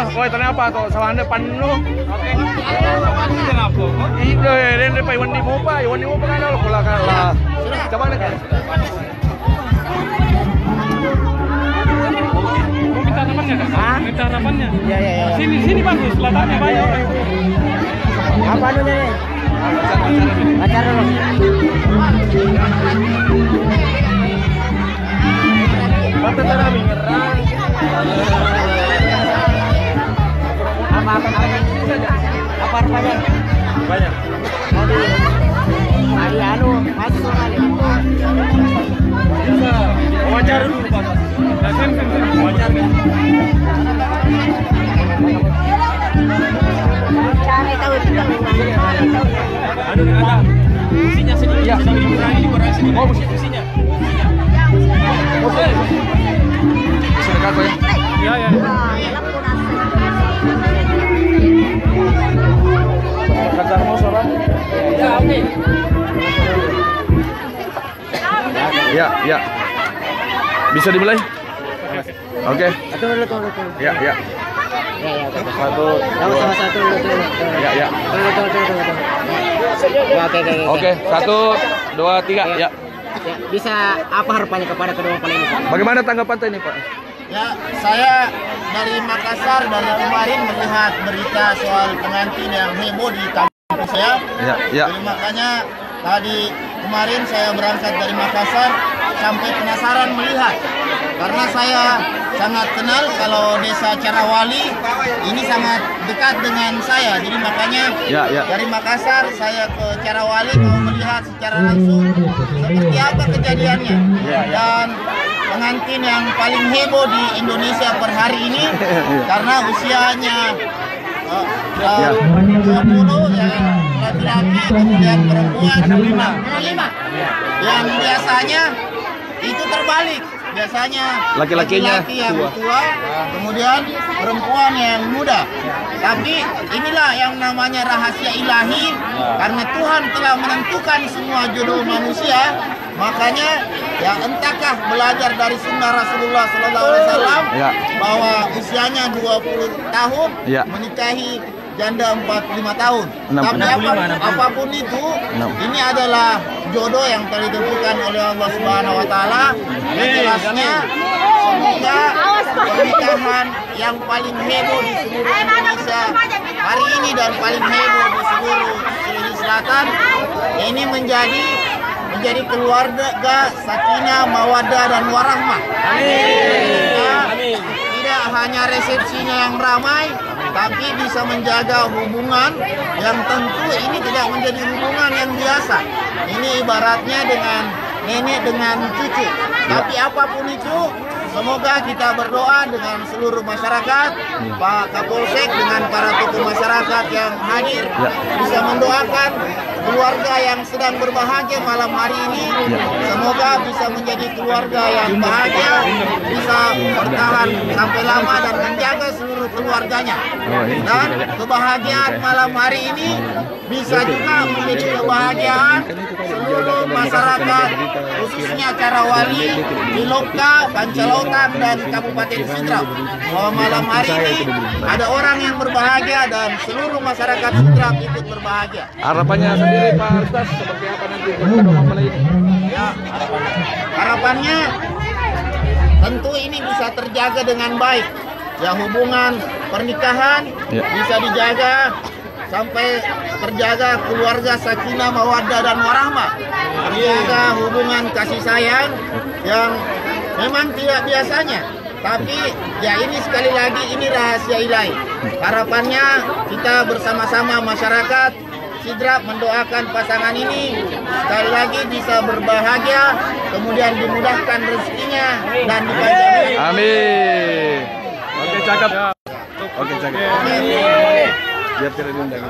Oi, tanya apa tuh? Salah anda pan lu. Oke. Iya, ini pa iwan di mo pa kan lo pula kalah. Coba nih kan. Mau minta harapannya kan? Minta harapannya. Iya. Sini bagus, latarnya banyak. Apa anunya nih? Pacar dulu. Mata tanah menyerang. Apa harapannya? Banyak. Mari anu, masuk kali. Wajar dulu Pak. Wajar kan? Cari tahu itu kan. Ada. Musinya sedikit. Ya. Dikurangi sedikit. Oh, musinya. Oke. Bisa dekat Pak ya? Ya. Kata mau seorang? Ya, oke. Ya. Bisa dimulai? Oke. Tunggu. Ya. Ya. Satu. Sama satu. Ya. Tunggu. Ya, oke. Oke, 1, 2, 3. Ya. Bisa apa harapannya kepada kedua mempelai ini? Bagaimana tanggapan ini Pak? Ya, saya dari Makassar dari kemarin melihat berita soal pengantin yang heboh di kampung saya. Ya. Jadi makanya tadi kemarin saya berangkat dari Makassar sampai penasaran melihat. Karena saya sangat kenal kalau desa Carawali ini sangat dekat dengan saya. Jadi makanya dari Makassar saya ke Carawali mau melihat secara langsung seperti apa kejadiannya. Dan pengantin yang paling heboh di Indonesia per hari ini karena usianya 20 ya, laki-laki kemudian perempuan 65. Yang biasanya itu terbalik. Biasanya laki-lakinya laki-laki yang tua, kemudian perempuan yang muda. Tapi inilah yang namanya rahasia ilahi, karena Tuhan telah menentukan semua jodoh manusia. Makanya ya entahkah belajar dari sunnah Rasulullah SAW bahwa usianya 20 tahun menikahi janda 45 tahun. Tapi apapun itu, ini adalah jodoh yang telah ditentukan oleh Allah Subhanahu Wa Taala. Jelasnya semoga pernikahan yang paling heboh di seluruh Indonesia hari ini dan paling heboh di seluruh Sulawesi Selatan ini menjadi keluarga sakinah, mawaddah dan warahmah. Amin. Tidak hanya resepsinya yang ramai, tapi bisa menjaga hubungan yang tentu ini tidak menjadi hubungan yang biasa. Ini ibaratnya dengan nenek dengan cucu. Tapi apapun itu, semoga kita berdoa dengan seluruh masyarakat, Pak Kapolsek dengan para tokoh masyarakat yang hadir bisa mendoakan keluarga yang sedang berbahagia malam hari ini. Semoga bisa menjadi keluarga yang bahagia, bisa bertahan sampai lama dan menjaga seluruh keluarganya. Dan kebahagiaan malam hari ini bisa juga menjadi kebahagiaan seluruh masyarakat, khususnya Carawali, Miloka, Pancalautan dan Kabupaten Sidrap. Bahwa malam hari ini ada orang yang berbahagia dan seluruh masyarakat Sidrap ikut berbahagia. Harapannya sendiri Pak Arstas seperti apa nanti kedua mempelai ini? Ya, harapannya tentu ini bisa terjaga dengan baik. Ya, hubungan pernikahan bisa dijaga sampai terjaga keluarga sakinah, mawaddah dan warahmah. Terjaga hubungan kasih sayang yang memang tidak biasanya. Tapi ya ini sekali lagi ini rahasia ilahi. Harapannya kita bersama-sama masyarakat Sidrap mendoakan pasangan ini sekali lagi bisa berbahagia, kemudian dimudahkan rezekinya dan dipanjangkan. Amin. Oke, cakep. Oke, cakep. Biar tidak diundang.